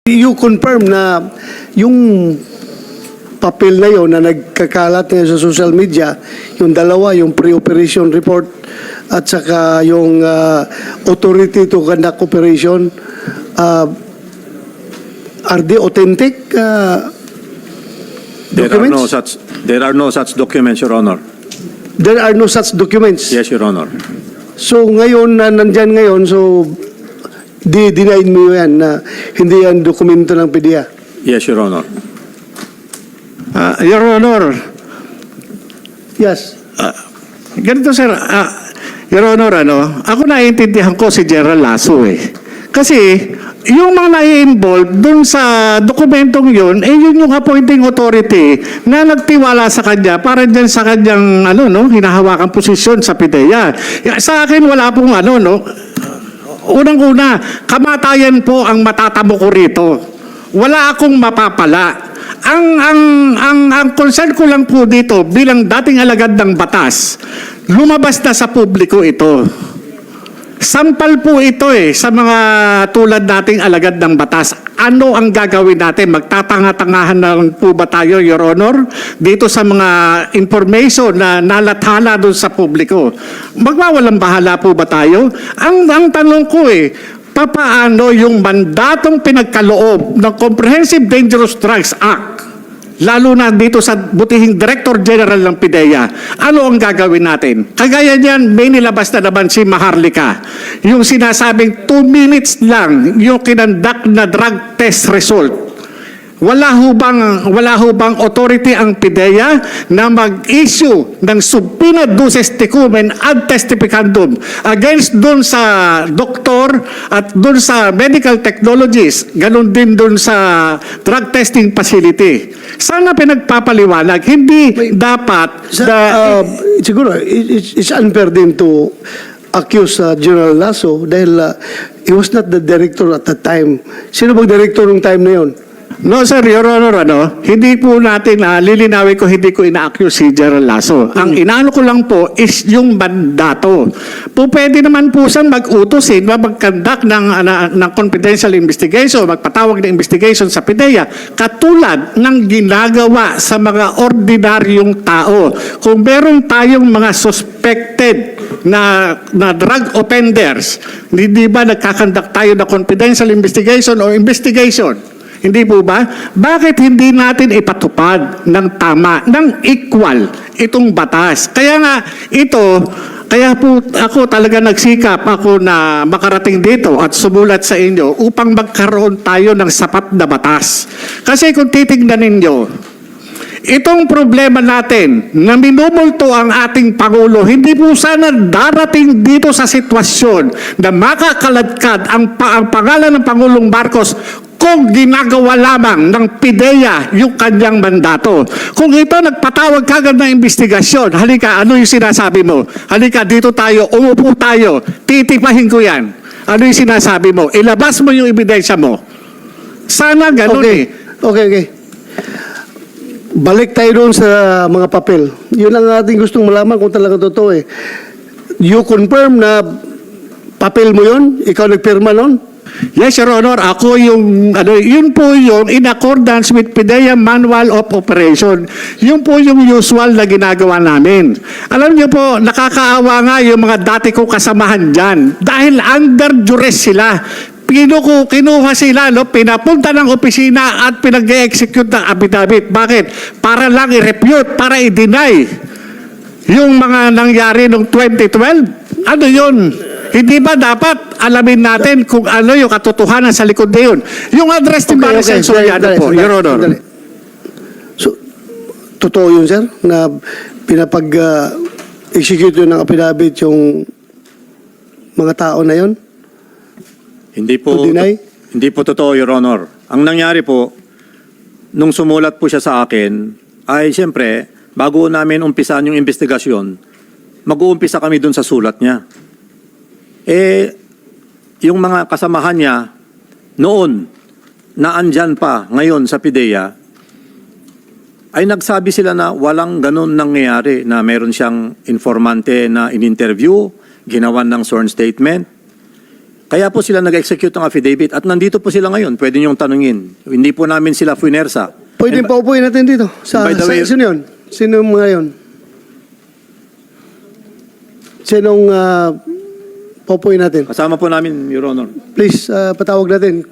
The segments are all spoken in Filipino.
You confirm na yung papel na yon na nagkakalat ngayon sa social media, yung dalawa, yung pre-operation report at saka yung authority to conduct operation, are they authentic documents? There are no such documents, Your Honor. There are no such documents? Yes, Your Honor. So ngayon na nandyan ngayon, so deny mo yan na hindi yan dokumento ng PDEA? Yes, Your Honor. Your Honor, Yes. ganito sir, Your Honor, ako naiintindihan ko si General Lasso eh. Kasi yung mga nai-involve dun sa dokumentong yun, yun yung appointing authority na nagtiwala sa kanya para dyan sa kanyang hinahawakan posisyon sa PDEA. Sa akin wala pong unang-una, kamatayan po ang matatamo ko rito. Wala akong mapapala. Ang concern ko lang po dito bilang dating alagad ng batas, lumabas na sa publiko ito. Sampal po ito sa mga tulad nating alagad ng batas. Ano ang gagawin natin? Magtatanga-tangahan na po ba tayo, Your Honor? Dito sa mga information na nalathala doon sa publiko. Magwawalang bahala po ba tayo? Ang tanong ko papaano yung mandatong pinagkaloob ng Comprehensive Dangerous Drugs Act, lalo na dito sa butihing Director General ng PDEA, ano ang gagawin natin? Kagaya niyan, may nilabas na naman si Maharlika. Yung sinasabing 2 minutes lang yung kinandak na drug test result. Wala ho bang authority ang PDEA na mag-issue ng subpoena duces tecum ad testificandum against dun sa doktor at dun sa medical technologies, ganun din dun sa drug testing facility. Sana pinagpapaliwanag, hindi dapat siguro it's unfair din to accuse General Lasso dahil he was not the director at that time. Sino bang director ng time na yon? No, sir, Your Honor, hindi po natin, lilinawin ko, hindi ko ina-accuse si General Lasso. Ang inaano ko lang po is yung mandato. Pwede naman po siyang mag-utos, mag-conduct ng confidential investigation, magpatawag ng investigation sa PDEA, katulad ng ginagawa sa mga ordinaryong tao. Kung meron tayong mga suspected na drug offenders, di ba nagkakandak tayo na confidential investigation or investigation? Hindi po ba? Bakit hindi natin ipatupad ng tama, ng equal itong batas? Kaya nga kaya po ako talaga nagsikap ako na makarating dito at sumulat sa inyo upang magkaroon tayo ng sapat na batas. Kasi kung titignan ninyo, itong problema natin na minumulto ang ating Pangulo, hindi po sana darating dito sa sitwasyon na makakaladkad ang pangalan ng Pangulong Marcos kung ginagawa lamang ng PDEA yung kanyang mandato. Kung ito nagpatawag kagad ng investigasyon, halika, ano yung sinasabi mo? Halika, dito tayo, umupo tayo, titipahin ko yan. Ano yung sinasabi mo? Ilabas mo yung ebidensya mo. Sana ganun Okay. Balik tayo doon sa mga papel. Yun ang ating gustong malaman kung talaga totoo You confirm na papel mo yun? Ikaw nagpirma nun? Yes, Your Honor. Ako yun po yung in accordance with PDEA Manual of Operation. Yun po yung usual na ginagawa namin. Alam niyo po, nakakaawa nga yung mga dati ko kasamahan dyan. Dahil under duress sila. Kinuha sila, pinapunta ng opisina at pinag-execute ng affidavit. Bakit? Para lang i-refute, para i-deny yung mga nangyari noong 2012. Ano yun? Hindi ba dapat alamin natin kung ano yung katotohanan sa likod na yun? Yung address ni Maricel Soriano po, Your Honor. So, totoo yun, sir, na pinapag-execute yun ng affidavit yung mga tao na yun? Hindi po totoo, Your Honor. Ang nangyari po, nung sumulat po siya sa akin, ay siyempre, bago namin umpisan yung investigasyon, mag-uumpisa kami dun sa sulat niya. Yung mga kasamahan niya, noon, na andyan pa ngayon sa PDEA, ay nagsabi sila na walang ganun nangyayari, na meron siyang informante na in-interview, ginawan ng sworn statement. Kaya po sila nag-execute ng affidavit at nandito po sila ngayon. Pwede niyong tanungin. Hindi po namin sila funersa. Pwede And- paupuin natin dito. by the way- Sino yun? Sino yung mga yun? Sinong paupuin natin? Kasama po namin, Your Honor. Please, patawag natin.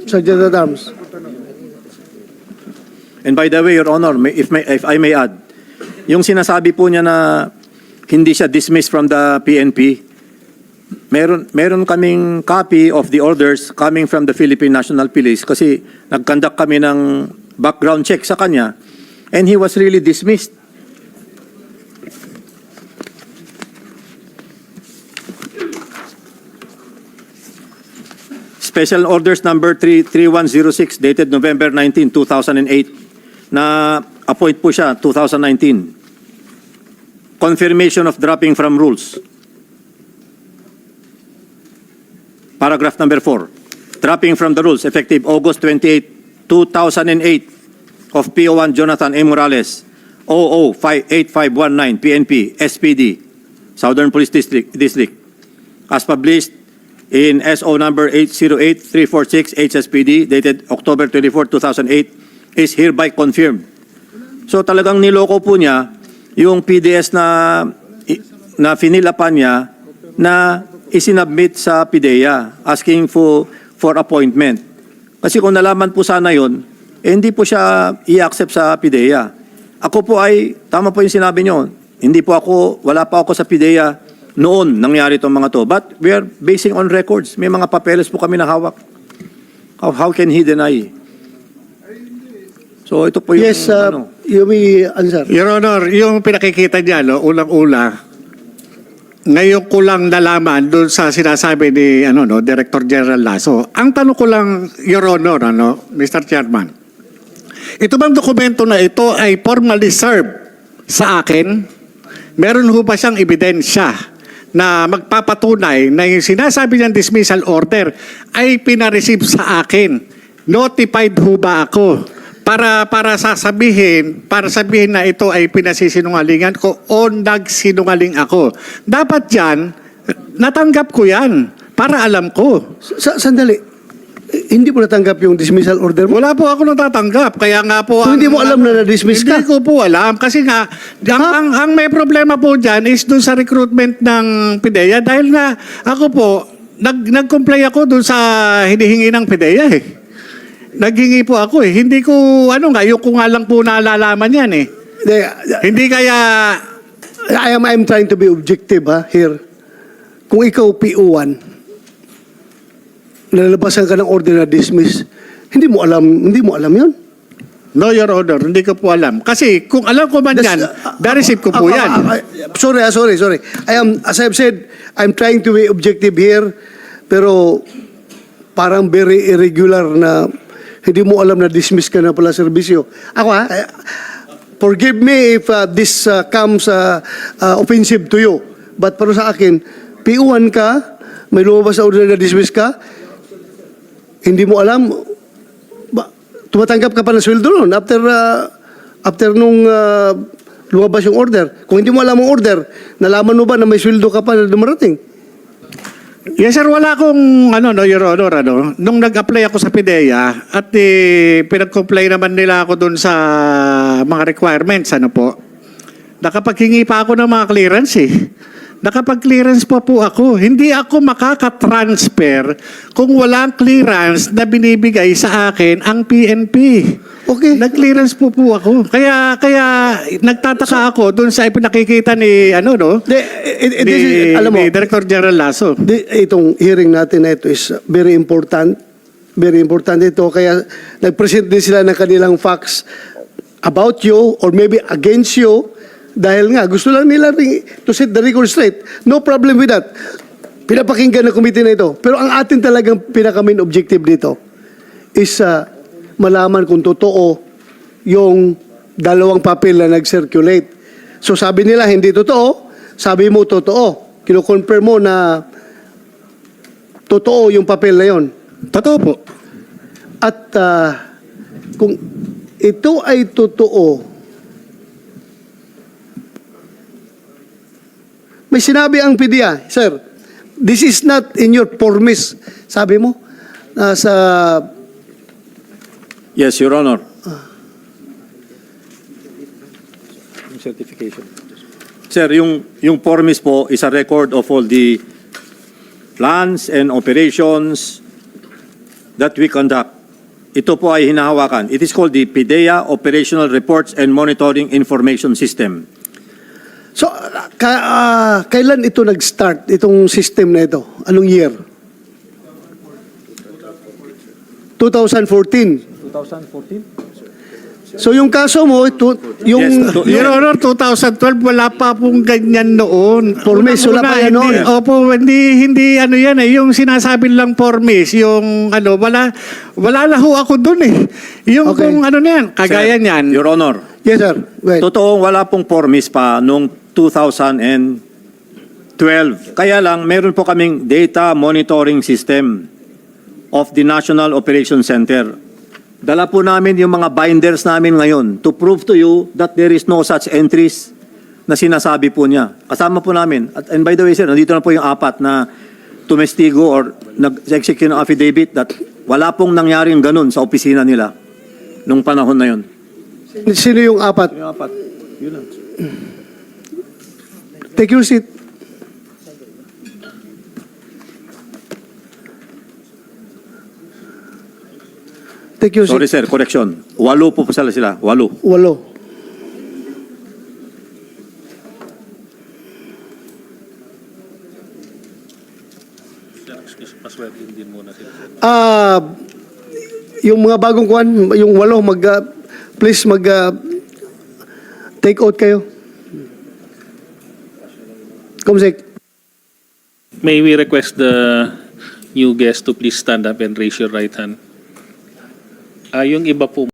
Sergeant at Arms. And by the way, Your Honor, if I may add, yung sinasabi po niya na hindi siya dismissed from the PNP, meron kaming copy of the orders coming from the Philippine National Police kasi nag-conduct kami ng background check sa kanya and he was really dismissed. Special Orders number 3106 dated November 19, 2008 na appoint po siya 2019. Confirmation of dropping from rules. Paragraph number 4. Dropping from the rules effective August 28, 2008 of PO1 Jonathan A. Morales 008519 PNP SPD Southern Police District as published in SO number 808346 HSPD dated October 24, 2008 is hereby confirmed. So talagang niloko po niya yung PDS na finilapan niya na isinubmit sa PIDEA asking for appointment. Kasi kung nalaman po sana yon, hindi po siya i-accept sa PIDEA. Ako po ay, tama po yung sinabi niyo, wala pa ako sa PIDEA noon nangyari itong mga to. But we are basing on records. May mga papeles po kami na hawak. How can he deny? So ito po yung Yes, you may answer. Your Honor, yung pinakikita niya, no, ulang-ula, ngayon ko lang nalaman doon sa sinasabi ni Director General Lasso. Ang tanong ko lang, Your Honor, Mr. Chairman, ito bang dokumento na ito ay formally served sa akin? Meron ho ba siyang ebidensya na magpapatunay na yung sinasabi niyang dismissal order ay pinareceive sa akin? Notified ho ba ako? Para sabihin na ito ay pinasisinungalingan ko o nagsinungaling ako. Dapat yan, natanggap ko yan para alam ko. Sandali. Hindi mo natanggap yung dismissal order mo? Wala po ako natatanggap. Kaya nga po... So, hindi mo alam na na-dismiss ka? Hindi ko po alam. Kasi nga, ang may problema po dyan is dun sa recruitment ng PIDEA. Dahil nga, ako po, nag-comply ako dun sa hinihingi ng PIDEA eh. Naghingi po ako eh. Hindi ko, yung ko nga lang po nalalaman yan eh. Hindi kaya... I'm trying to be objective here. Kung ikaw PO1, nalalabasan ka ng order na dismiss, hindi mo alam yun? No, Your Honor, hindi ko po alam. Kasi kung alam ko man yan, na-receive ko po yan. Sorry. As I've said, I'm trying to be objective here, pero parang very irregular na hindi mo alam na dismiss ka na pala serbisyo. Ako forgive me if this comes offensive to you. But para sa akin, PO1 ka, may lumabas na order na dismiss ka, hindi mo alam, tumatanggap ka pa ng sweldo nun after nung lumabas yung order. Kung hindi mo alam ang order, nalaman mo ba na may sweldo ka pa na dumarating? Yes, sir. Wala akong, Your Honor, nung nag-apply ako sa PIDEA at pinag-comply naman nila ako dun sa mga requirements, nakapaghingi pa ako ng mga clearance eh. Nakapag-clearance pa po ako. Hindi ako makaka-transfer kung walang clearance na binibigay sa akin ang PNP. Okay. Nag-clearance po ako. Kaya nagtataka ako dun sa ipinakikita ni, Alam mo, ni Director General Lasso. Itong hearing natin na ito is very important. Very important ito. Kaya nag-present din sila ng kanilang facts about you or maybe against you. Dahil nga, gusto lang nila to set the record straight. No problem with that. Pinapakinggan ng committee na ito. Pero ang atin talagang pinaka-main objective dito is malaman kung totoo yung dalawang papel na nag-circulate. So sabi nila hindi totoo, sabi mo totoo. Kino-confirm mo na totoo yung papel na yon. Totoo po. At kung ito ay totoo, may sinabi ang PIDEA, sir, This is not in your permis, sabi mo, sa Yes, Your Honor. Yung certification. Sir, yung formis po is a record of all the plans and operations that we conduct. Ito po ay hinahawakan. It is called the PIDEA Operational Reports and Monitoring Information System. So, kailan ito nag-start, itong system na ito? Anong year? 2014. 2014? So, yung kaso mo, yung... Yes, Your Honor, 2012, wala pa pong ganyan noon. Formis, wala pa yan noon. Opo, hindi ano yan eh. Yung sinasabi lang formis, yung ano, wala na ho ako dun eh. Yung Okay. kung ano na yan, kagaya Sir, niyan. Your Honor, Yes, sir. Wait. totoong wala pong formis pa noong 2012. Kaya lang, meron po kaming data monitoring system of the National Operation Center. Dala po namin yung mga binders namin ngayon to prove to you that there is no such entries na sinasabi po niya. Kasama po namin. And by the way, sir, nandito na po yung apat na tumestigo or nag-execute ng affidavit that wala pong nangyaring ganun sa opisina nila nung panahon na yun. Sino yung apat? Yung apat, yun lang. Take your seat. Take your Sorry seat. sir, correction. 8 po sila. 8. Walo. Yung mga bagong kuan, yung walo, please take out kayo. Kumsik. May we request the new guest to please stand up and raise your right hand? Yung iba po